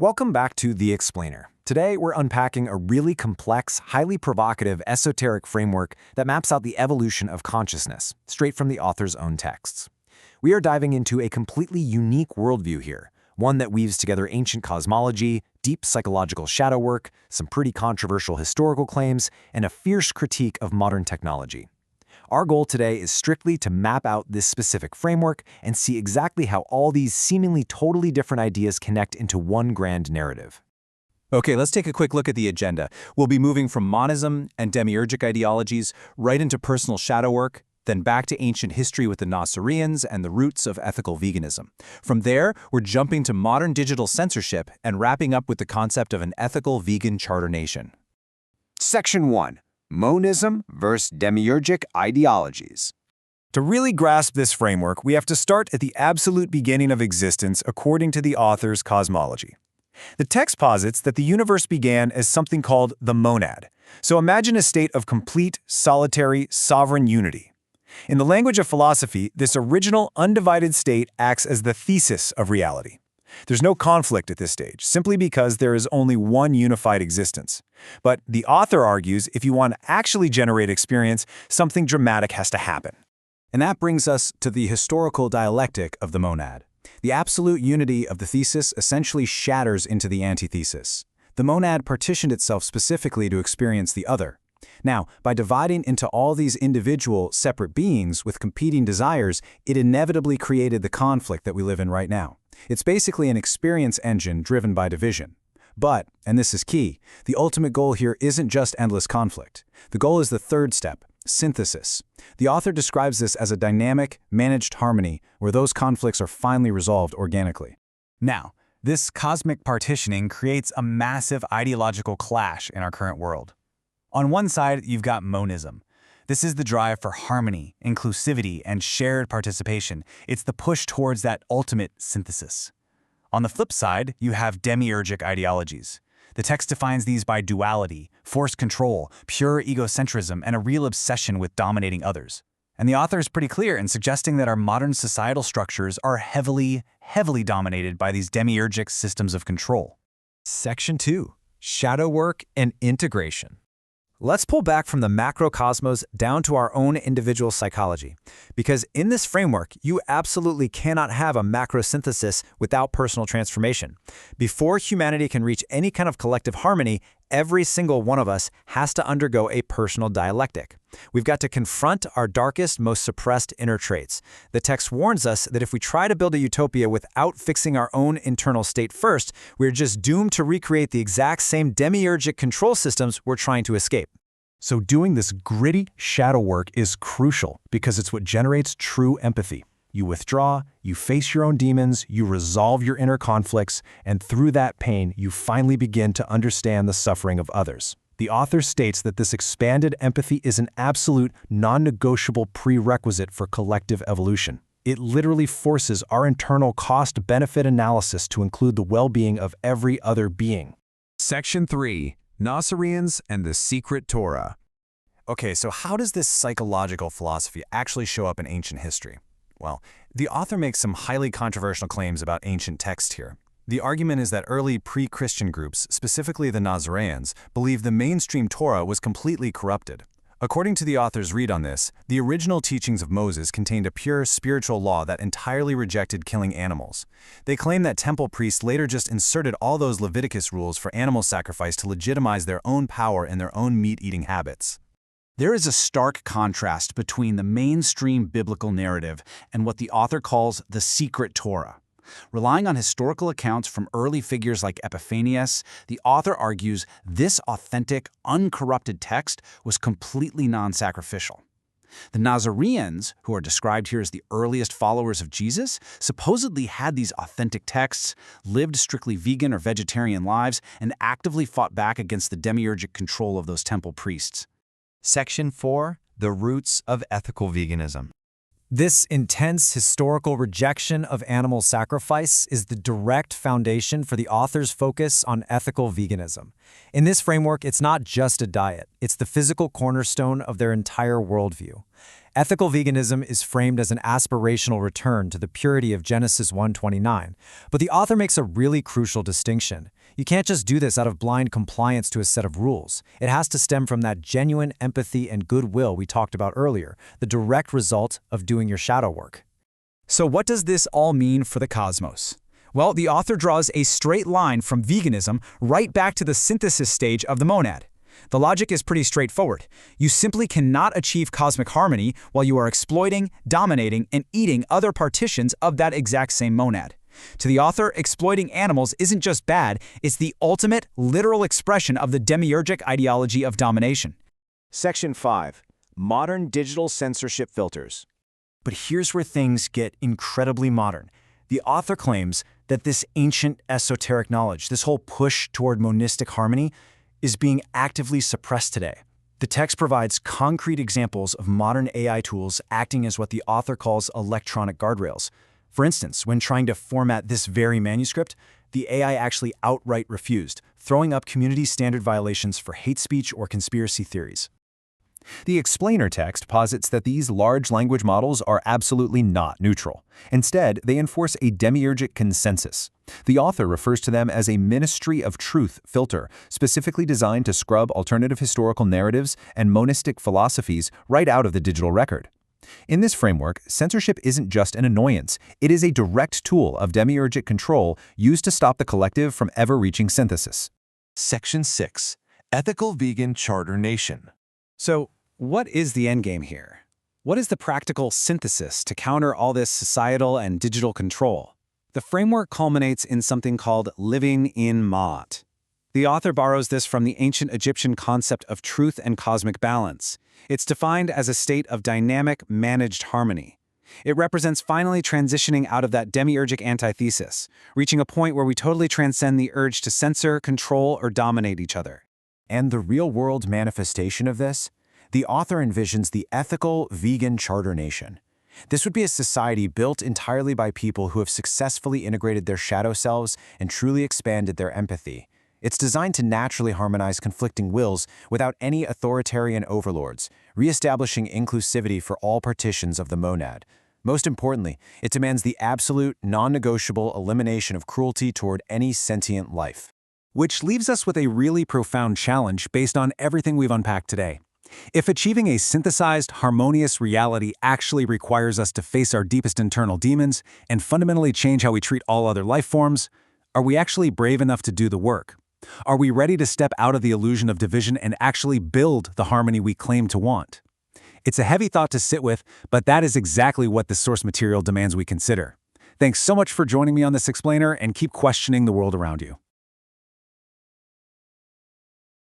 Welcome back to The Explainer. Today, we're unpacking a really complex, highly provocative, esoteric framework that maps out the evolution of consciousness, straight from the author's own texts. We are diving into a completely unique worldview here, one that weaves together ancient cosmology, deep psychological shadow work, some pretty controversial historical claims, and a fierce critique of modern technology. Our goal today is strictly to map out this specific framework and see exactly how all these seemingly totally different ideas connect into one grand narrative. Okay, let's take a quick look at the agenda. We'll be moving from monism and demiurgic ideologies right into personal shadow work, then back to ancient history with the Nazareans and the roots of ethical veganism. From there, we're jumping to modern digital censorship and wrapping up with the concept of an ethical vegan charter nation. Section 1. Monism versus demiurgic ideologies. To really grasp this framework, we have to start at the absolute beginning of existence according to the author's cosmology. The text posits that the universe began as something called the monad. So imagine a state of complete, solitary, sovereign unity. In the language of philosophy, this original, undivided state acts as the thesis of reality. There's no conflict at this stage, simply because there is only one unified existence. But the author argues if you want to actually generate experience, something dramatic has to happen. And that brings us to the historical dialectic of the monad. The absolute unity of the thesis essentially shatters into the antithesis. The monad partitioned itself specifically to experience the other. Now, by dividing into all these individual, separate beings with competing desires, it inevitably created the conflict that we live in right now. It's basically an experience engine driven by division. But, and this is key, the ultimate goal here isn't just endless conflict. The goal is the third step, synthesis. The author describes this as a dynamic, managed harmony where those conflicts are finally resolved organically. Now, this cosmic partitioning creates a massive ideological clash in our current world. On one side, you've got monism. This is the drive for harmony, inclusivity, and shared participation. It's the push towards that ultimate synthesis. On the flip side, you have demiurgic ideologies. The text defines these by duality, forced control, pure egocentrism, and a real obsession with dominating others. And the author is pretty clear in suggesting that our modern societal structures are heavily dominated by these demiurgic systems of control. Section 2. Shadow work and integration. Let's pull back from the macrocosmos down to our own individual psychology. Because in this framework, you absolutely cannot have a macrosynthesis without personal transformation. Before humanity can reach any kind of collective harmony, every single one of us has to undergo a personal dialectic. We've got to confront our darkest, most suppressed inner traits. The text warns us that if we try to build a utopia without fixing our own internal state first, we're just doomed to recreate the exact same demiurgic control systems we're trying to escape. So doing this gritty shadow work is crucial because it's what generates true empathy. You withdraw, you face your own demons, you resolve your inner conflicts, and through that pain, you finally begin to understand the suffering of others. The author states that this expanded empathy is an absolute, non-negotiable prerequisite for collective evolution. It literally forces our internal cost-benefit analysis to include the well-being of every other being. Section 3. Nazareans and the Secret Torah. Okay, so how does this psychological philosophy actually show up in ancient history? Well, the author makes some highly controversial claims about ancient texts here. The argument is that early pre-Christian groups, specifically the Nazareans, believed the mainstream Torah was completely corrupted. According to the author's read on this, the original teachings of Moses contained a pure spiritual law that entirely rejected killing animals. They claim that temple priests later just inserted all those Leviticus rules for animal sacrifice to legitimize their own power and their own meat-eating habits. There is a stark contrast between the mainstream biblical narrative and what the author calls the secret Torah. Relying on historical accounts from early figures like Epiphanius, the author argues this authentic, uncorrupted text was completely non-sacrificial. The Nazareans, who are described here as the earliest followers of Jesus, supposedly had these authentic texts, lived strictly vegan or vegetarian lives, and actively fought back against the demiurgic control of those temple priests. Section 4. The Roots of Ethical Veganism. This intense historical rejection of animal sacrifice is the direct foundation for the author's focus on ethical veganism. In this framework, it's not just a diet, it's the physical cornerstone of their entire worldview. Ethical veganism is framed as an aspirational return to the purity of Genesis 1:29, but the author makes a really crucial distinction. You can't just do this out of blind compliance to a set of rules. It has to stem from that genuine empathy and goodwill we talked about earlier, the direct result of doing your shadow work. So what does this all mean for the cosmos? Well, the author draws a straight line from veganism right back to the synthesis stage of the monad. The logic is pretty straightforward. You simply cannot achieve cosmic harmony while you are exploiting, dominating, and eating other partitions of that exact same monad. To the author, exploiting animals isn't just bad, it's the ultimate, literal expression of the demiurgic ideology of domination. Section 5. Modern digital censorship filters. But here's where things get incredibly modern. The author claims that this ancient esoteric knowledge, this whole push toward monistic harmony, is being actively suppressed today. The text provides concrete examples of modern AI tools acting as what the author calls electronic guardrails. For instance, when trying to format this very manuscript, the AI actually outright refused, throwing up community standard violations for hate speech or conspiracy theories. The explainer text posits that these large language models are absolutely not neutral. Instead, they enforce a demiurgic consensus. The author refers to them as a Ministry of Truth filter, specifically designed to scrub alternative historical narratives and monistic philosophies right out of the digital record. In this framework, censorship isn't just an annoyance, it is a direct tool of demiurgic control used to stop the collective from ever reaching synthesis. Section 6. Ethical Vegan Charter Nation. So, what is the endgame here? What is the practical synthesis to counter all this societal and digital control? The framework culminates in something called living in Ma'at. The author borrows this from the ancient Egyptian concept of truth and cosmic balance. It's defined as a state of dynamic, managed harmony. It represents finally transitioning out of that demiurgic antithesis, reaching a point where we totally transcend the urge to censor, control, or dominate each other. And the real-world manifestation of this? The author envisions the ethical, vegan charter nation. This would be a society built entirely by people who have successfully integrated their shadow selves and truly expanded their empathy. It's designed to naturally harmonize conflicting wills without any authoritarian overlords, reestablishing inclusivity for all partitions of the monad. Most importantly, it demands the absolute, non-negotiable elimination of cruelty toward any sentient life. Which leaves us with a really profound challenge based on everything we've unpacked today. If achieving a synthesized, harmonious reality actually requires us to face our deepest internal demons and fundamentally change how we treat all other life forms, are we actually brave enough to do the work? Are we ready to step out of the illusion of division and actually build the harmony we claim to want? It's a heavy thought to sit with, but that is exactly what the source material demands we consider. Thanks so much for joining me on this explainer, and keep questioning the world around you.